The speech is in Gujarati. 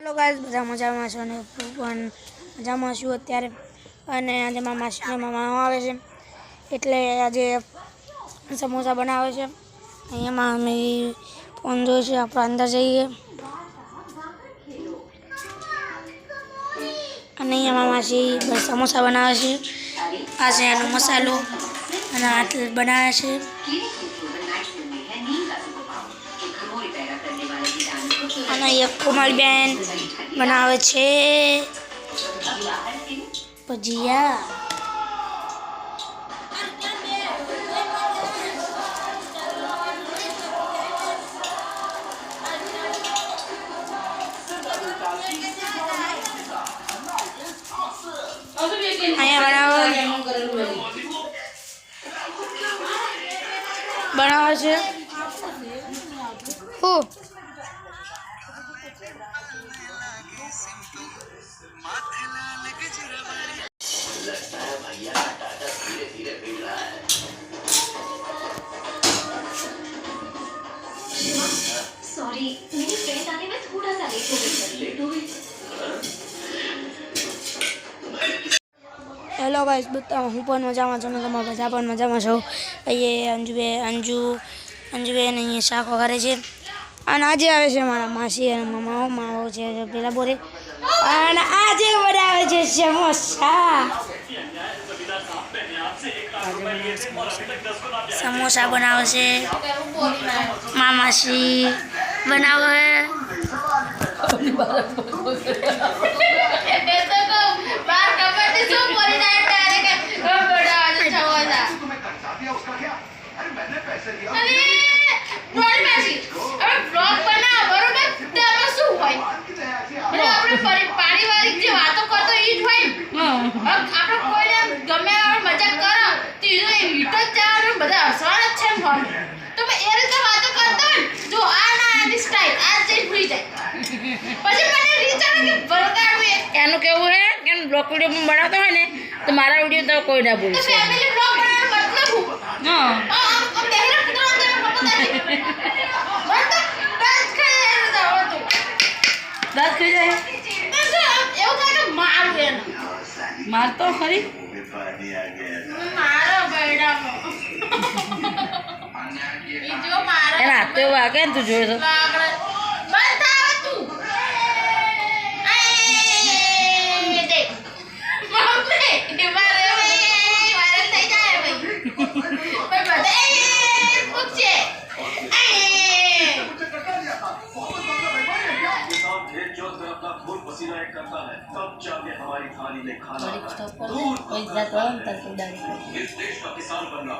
હેલો ગાઈસ, બધા મજામાં છો ને પણ મજામાં છું અત્યારે. અને આજે મારા માસીને મામા આવે છે એટલે આજે સમોસા બનાવે છે. અહીંયામાં અમે ફોન જોઈ છે. આપણે અંદર જઈએ અને અહીંયા મારા માસી સમોસા બનાવે છે. આ છે એનો મસાલો અને હાથ બનાવે છે. અને એક કોમલબેન બનાવે છે ભજીયા. અહીંયા બનાવે છે હું सॉरी मेरी फ्रेंड आने में थोड़ा सा लेट हो गई હેલો ગાઈસ, બધા હું પણ મજામાં છું ને તમે બધા પણ મજામાં છો. અહીંયા અંજુબેન અહીંયા શાકો કરે છે. અને આજે આવે છે મારા માસી અને મામા છે પેલા બોરે. અને આજે બનાવે છે સમોસા બનાવે છે મામાસી બનાવે. પારિવારિક જે વાતો કરતો ઈ જ હોય. આપણે કોઈને ગમે આપણે મજાક કરો તો ઈ હિટ જ જવાનું, બધા હસવાના જ છે ને ફોન તો એ રીતે વાતો કરતો હોય. જો આ ના આની સ્ટાઈલ આ જ ભૂલી જાય પછી મને રીચાને કે બરગાડું એનું કેવું હે કે બ્લોગ વિડિયો પણ બનાવતો હોય ને તો મારા વિડિયો તો કોઈ ના ભૂલે. તો ફેમિલી બ્લોગ બનાવવાનો મતલબ હું હા આમ દેહરા પુત્રા અંદર ફોટો નાખી મત દાંત ખાઈ જાય. એવું થાય કે મારું એને મારતો ખરી મારો બૈડાનો ઈ જો મારા એના હાથ તો એવું વાગે ને તું જોયો તો. બંધ થાવ તું એ દેખ બાપરે એ મારે વાયરલ થઈ જાય ભાઈ બધા પૂછે पसीना एक करता है तब जाके हमारी थाली में खाना दूर इस देश का किसान बनना